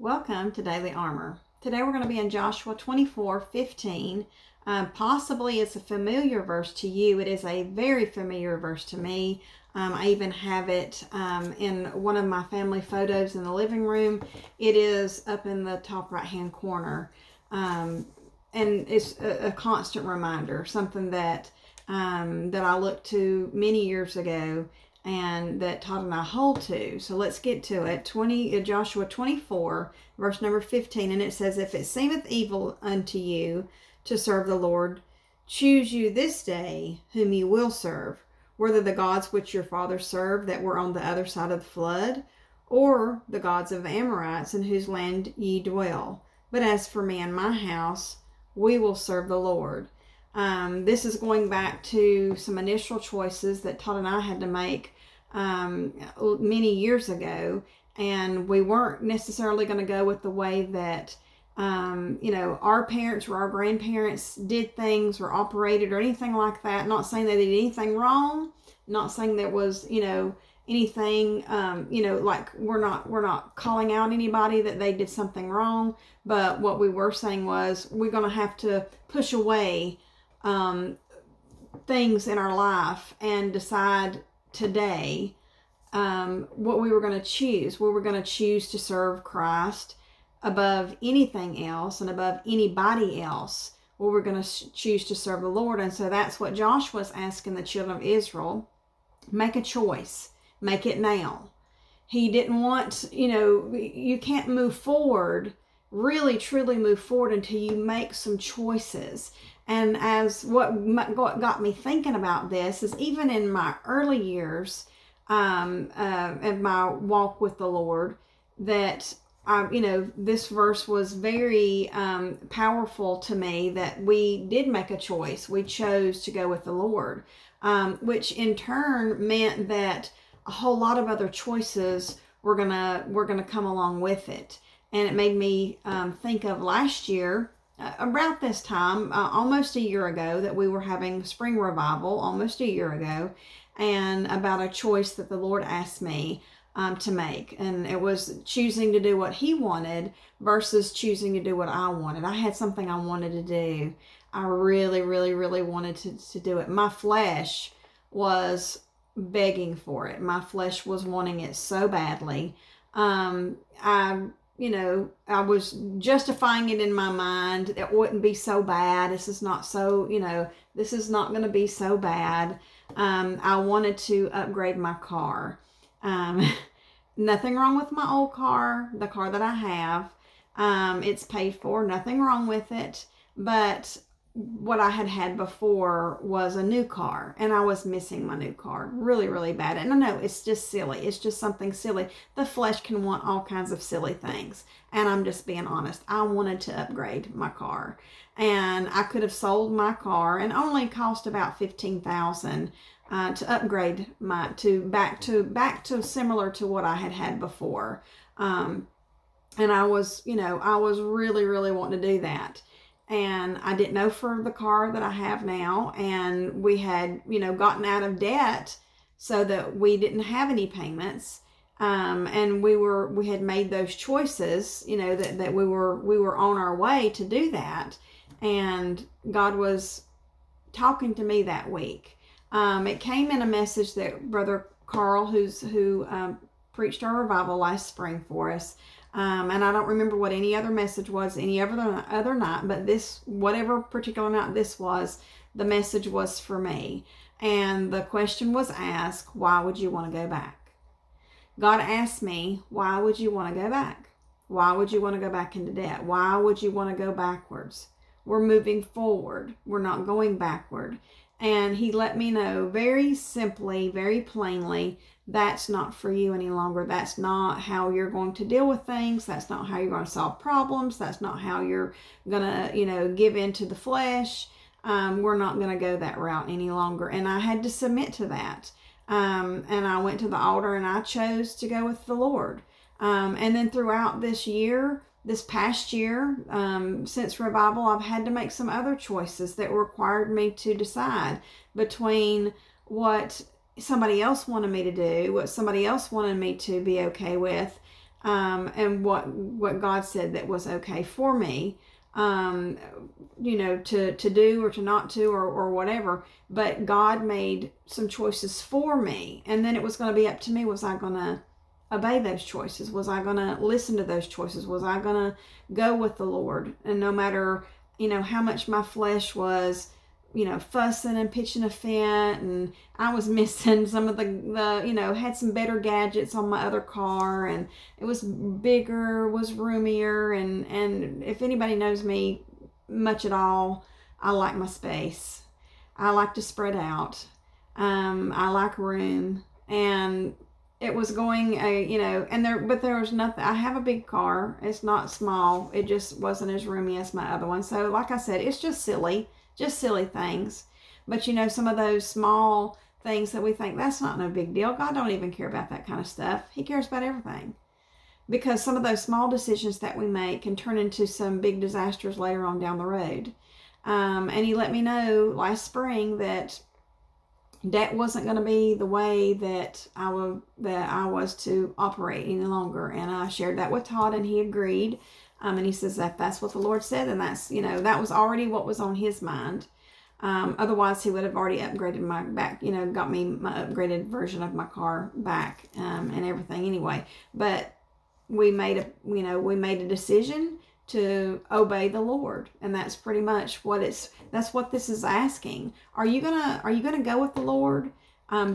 Welcome to Daily Armor. Today we're going to be in Joshua 24:15. Possibly it's a familiar verse to you. It is a very familiar verse to me. I even have it in one of my family photos in the living room. It is up in the top right hand corner. And it's a constant reminder, something that I looked to many years ago and that Todd and I hold to. So let's get to it. Joshua 24, verse number 15, and it says, "If it seemeth evil unto you to serve the Lord, choose you this day whom ye will serve, whether the gods which your fathers served that were on the other side of the flood, or the gods of the Amorites in whose land ye dwell. But as for me and my house, we will serve the Lord." This is going back to some initial choices that Todd and I had to make many years ago, and we weren't necessarily going to go with the way that our parents or our grandparents did things or operated or anything like that. Not saying they did anything wrong, not saying there was anything like we're not calling out anybody that they did something wrong, but what we were saying was we're going to have to push away things in our life and decide today what we were going to choose. We were going to choose to serve Christ above anything else and above anybody else. We were going to choose to serve the Lord. And so that's what Joshua's asking the children of Israel. Make a choice. Make it now. He didn't want, you can't move forward, really truly move forward until you make some choices. And as what got me thinking about this is even in my early years of my walk with the Lord, that this verse was very powerful to me, that we did make a choice. We chose to go with the Lord, which in turn meant that a whole lot of other choices were gonna come along with it. And it made me think of last year, about this time, almost a year ago, that we were having spring revival, almost a year ago, and about a choice that the Lord asked me to make. And it was choosing to do what He wanted versus choosing to do what I wanted. I had something I wanted to do. I really, really, really wanted to do it. My flesh was begging for it. My flesh was wanting it so badly. I was justifying it in my mind. It wouldn't be so bad. This is not going to be so bad. I wanted to upgrade my car. Nothing wrong with my old car, the car that I have. It's paid for, nothing wrong with it. But what I had before was a new car, and I was missing my new car really, really bad. And I know it's just silly. It's just something silly. The flesh can want all kinds of silly things. And I'm just being honest. I wanted to upgrade my car, and I could have sold my car and only cost about $15,000 to upgrade back to similar to what I had before. And I was really, really wanting to do that. And I didn't know for the car that I have now. And we had, gotten out of debt so that we didn't have any payments. And we had made those choices, that we were on our way to do that. And God was talking to me that week. It came in a message that Brother Carl, who preached our revival last spring for us, and I don't remember what any other message was any other night, but this, whatever particular night this was, the message was for me. And the question was asked, why would you want to go back? God asked me, why would you want to go back? Why would you want to go back into debt? Why would you want to go backwards? We're moving forward. We're not going backward. And He let me know very simply, very plainly, that's not for you any longer. That's not how you're going to deal with things. That's not how you're going to solve problems. That's not how you're going to, give in to the flesh. We're not going to go that route any longer. And I had to submit to that. And I went to the altar and I chose to go with the Lord. And then throughout this past year, since revival, I've had to make some other choices that required me to decide between what somebody else wanted me to do, what somebody else wanted me to be okay with, and what God said that was okay for me, to do or to not to, or whatever. But God made some choices for me, and then it was going to be up to me. Was I going to obey those choices? Was I going to listen to those choices? Was I going to go with the Lord? And no matter, how much my flesh was, fussing and pitching a fit, and I was missing some of the had some better gadgets on my other car, and it was bigger, was roomier, and if anybody knows me much at all, I like my space. I like to spread out. I like room, and it was going, but there was nothing. I have a big car. It's not small. It just wasn't as roomy as my other one. So like I said, it's just silly things. But some of those small things that we think that's not no big deal. God don't even care about that kind of stuff. He cares about everything. Because some of those small decisions that we make can turn into some big disasters later on down the road. And he let me know last spring that wasn't going to be the way that I was to operate any longer. And I shared that with Todd, and he agreed. And he says that's what the Lord said, and that's, that was already what was on his mind. Otherwise, he would have already upgraded my back, got me my upgraded version of my car back, and everything anyway. But we made a decision to obey the Lord, and that's pretty much that's what this is asking. Are you gonna go with the Lord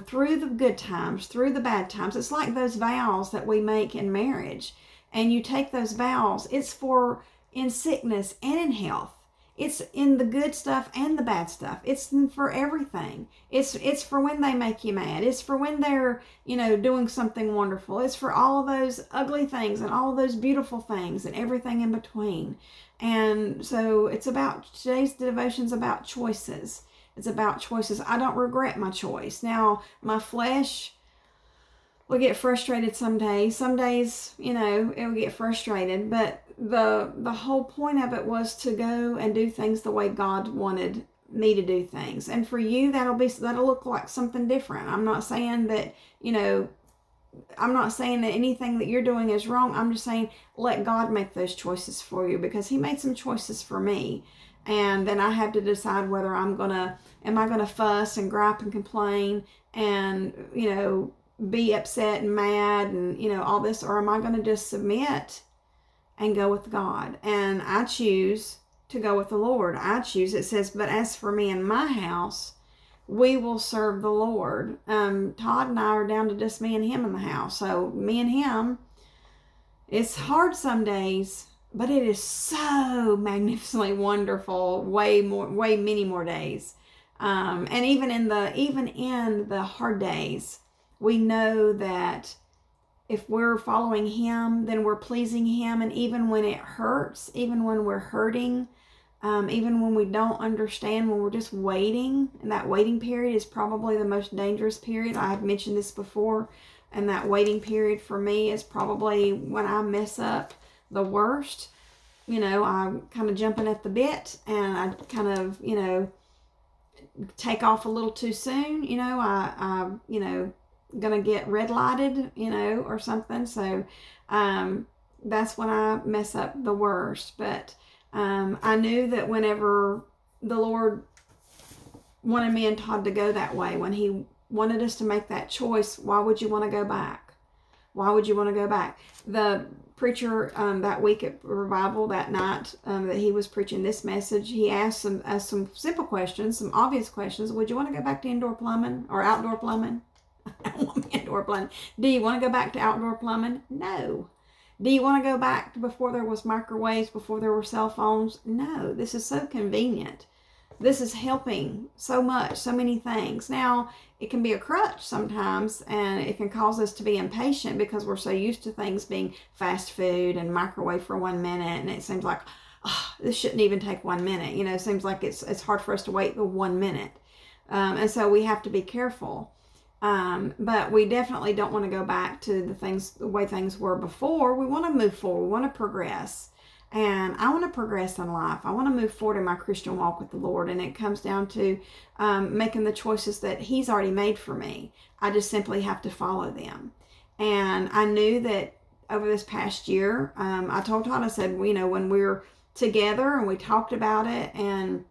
through the good times, through the bad times? It's like those vows that we make in marriage, and you take those vows. It's for in sickness and in health. It's in the good stuff and the bad stuff. It's for everything. It's for when they make you mad. It's for when they're, doing something wonderful. It's for all of those ugly things and all of those beautiful things and everything in between. And so today's devotion's about choices. It's about choices. I don't regret my choice. Now, my flesh will get frustrated some days. Some days, it will get frustrated, but the whole point of it was to go and do things the way God wanted me to do things. And for you, that'll look like something different. I'm not saying that, I'm not saying that anything that you're doing is wrong. I'm just saying let God make those choices for you, because he made some choices for me. And then I have to decide whether am I gonna fuss and gripe and complain and, be upset and mad and, all this, or am I going to just submit and go with God? And I choose to go with the Lord. It says, but as for me and my house, we will serve the Lord. Todd and I are down to just me and him in the house. So me and him, it's hard some days, but it is so magnificently wonderful, way many more days. And even in the hard days, we know that if we're following him, then we're pleasing him. And even when it hurts, even when we're hurting, even when we don't understand, when we're just waiting, and that waiting period is probably the most dangerous period. I have mentioned this before, and that waiting period for me is probably when I mess up the worst. I'm kind of jumping at the bit, and I kind of, take off a little too soon. I gonna get red lighted, or something. So that's when I mess up the worst. But I knew that whenever the Lord wanted me and Todd to go that way, when he wanted us to make that choice, why would you want to go back? Why would you want to go back? The preacher that week at revival, that night that he was preaching this message, he asked us some simple questions, some obvious questions. Would you want to go back to indoor plumbing or outdoor plumbing? I don't want indoor plumbing. Do you want to go back to outdoor plumbing? No. Do you want to go back to before there was microwaves, before there were cell phones? No. This is so convenient. This is helping so much, so many things. Now, it can be a crutch sometimes, and it can cause us to be impatient because we're so used to things being fast food and microwave for 1 minute, and it seems like, this shouldn't even take 1 minute. It seems like it's hard for us to wait the 1 minute. And so we have to be careful. But we definitely don't want to go back to the way things were before. We want to move forward. We want to progress. And I want to progress in life. I want to move forward in my Christian walk with the Lord. And it comes down to making the choices that he's already made for me. I just simply have to follow them. And I knew that over this past year. I told Todd, I said, you know, when we were together and we talked about it and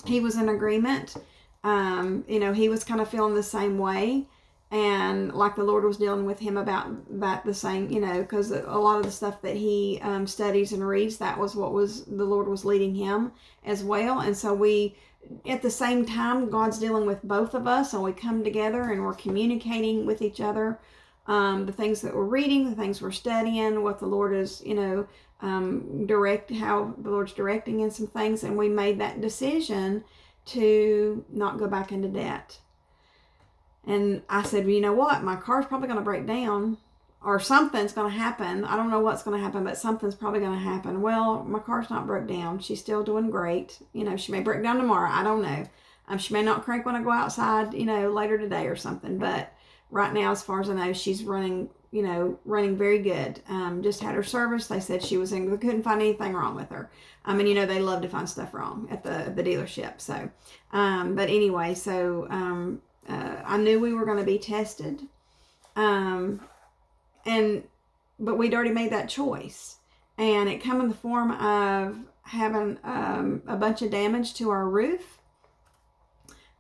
he was in agreement, you know, he was kind of feeling the same way. And like the Lord was dealing with him about the same, you know, because a lot of the stuff that he studies and reads, that was what was the Lord was leading him as well. And so we, at the same time, God's dealing with both of us, and we come together and we're communicating with each other, the things that we're reading, the things we're studying, what the Lord is, you know, how the Lord's directing in some things. And we made that decision to not go back into debt. And I said, well, you know what? My car's probably going to break down, or something's going to happen. I don't know what's going to happen, but something's probably going to happen. Well, my car's not broke down. She's still doing great. You know, she may break down tomorrow. I don't know. She may not crank when I go outside, you know, later today or something. But right now, as far as I know, she's running very good. Just had her service. They said she was in, they couldn't find anything wrong with her. I mean, you know, they love to find stuff wrong at the dealership. So, but anyway, so, I knew we were going to be tested, but we'd already made that choice, and it came in the form of having a bunch of damage to our roof,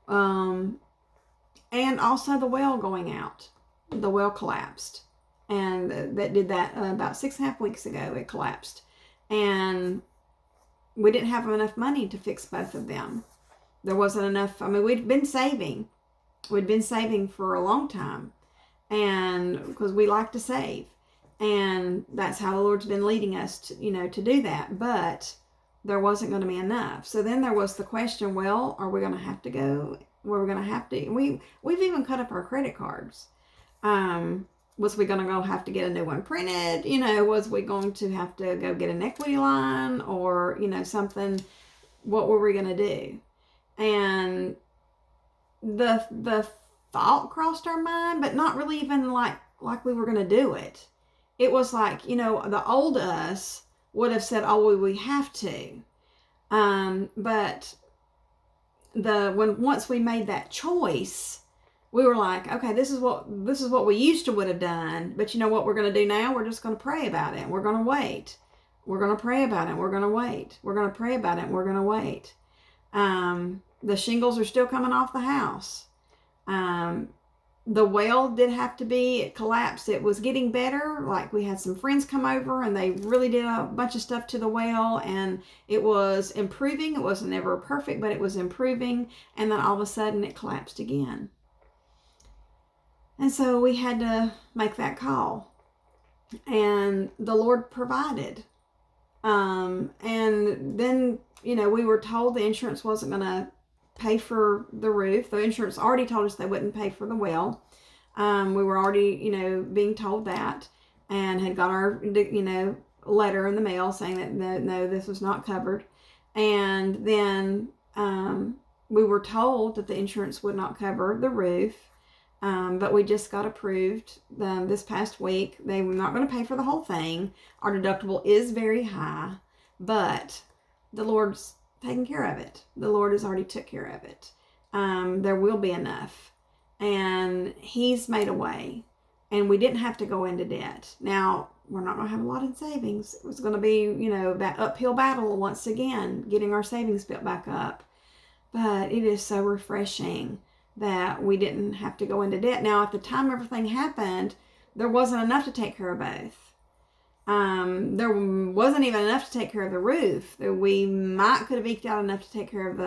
and also the well going out. The well collapsed, and that did that about 6.5 weeks ago. It collapsed, and we didn't have enough money to fix both of them. There wasn't enough. I mean, we'd been saving for a long time, and because we like to save, and that's how the Lord's been leading us to, you know, to do that. But there wasn't going to be enough. So then there was the question, well, are we going to have to go where we're going to have to? We've even cut up our credit cards. Was we going to go have to get a new one printed? You know, was we going to have to go get an equity line, or, you know, something? What were we going to do? And the thought crossed our mind, but not really even like we were going to do it. It was like, you know, the old us would have said, oh, well, we have to. But once we made that choice, we were like, okay, this is what we used to would have done. But you know what we're going to do now? We're just going to pray about it. We're going to wait. We're going to pray about it. We're going to wait. We're going to pray about it. We're going to wait. The shingles are still coming off the house. The well it collapsed. It was getting better. Like, we had some friends come over and they really did a bunch of stuff to the well, and it was improving. It was never perfect, but it was improving. And then all of a sudden it collapsed again. And so we had to make that call, and the Lord provided. And then, you know, we were told the insurance wasn't going to pay for the roof. The insurance already told us they wouldn't pay for the well. We were already, you know, being told that, and had got our, you know, letter in the mail saying that no, this was not covered. And then we were told that the insurance would not cover the roof. But we just got approved this past week. They were not going to pay for the whole thing. Our deductible is very high, but the Lord's taking care of it. The Lord has already took care of it. There will be enough, and He's made a way, and we didn't have to go into debt. Now, we're not going to have a lot in savings. It was going to be, you know, that uphill battle once again, getting our savings built back up. But it is so refreshing that we didn't have to go into debt. Now, at the time everything happened, there wasn't enough to take care of both. There wasn't even enough to take care of the roof. We could have eked out enough to take care of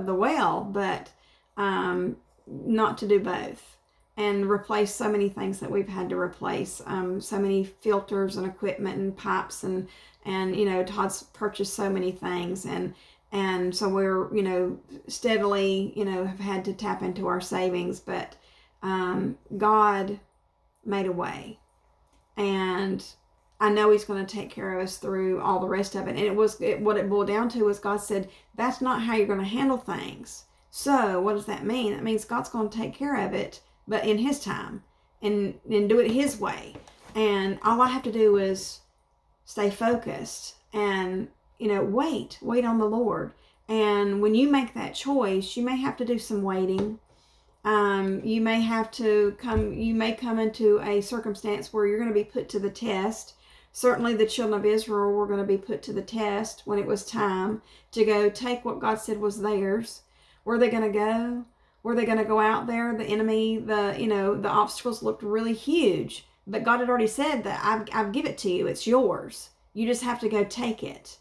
the well, but not to do both, and replace so many things that we've had to replace. So many filters and equipment and pipes, and you know, Todd's purchased so many things, and so we're, you know, steadily, you know, have had to tap into our savings, but God made a way, and I know He's going to take care of us through all the rest of it. And what it boiled down to was God said, that's not how you're going to handle things. So what does that mean? That means God's going to take care of it, but in His time, and do it His way. And all I have to do is stay focused and, you know, wait on the Lord. And when you make that choice, you may have to do some waiting. You may have to you may come into a circumstance where you're going to be put to the test. Certainly the children of Israel were going to be put to the test when it was time to go take what God said was theirs. Were they going to go? Were they going to go out there? The enemy, the obstacles looked really huge, but God had already said that I've give it to you. It's yours. You just have to go take it.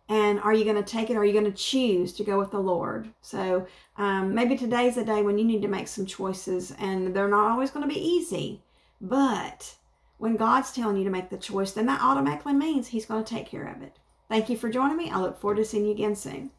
And are you going to take it? Or are you going to choose to go with the Lord? So maybe today's a day when you need to make some choices, and they're not always going to be easy. But when God's telling you to make the choice, then that automatically means He's going to take care of it. Thank you for joining me. I look forward to seeing you again soon.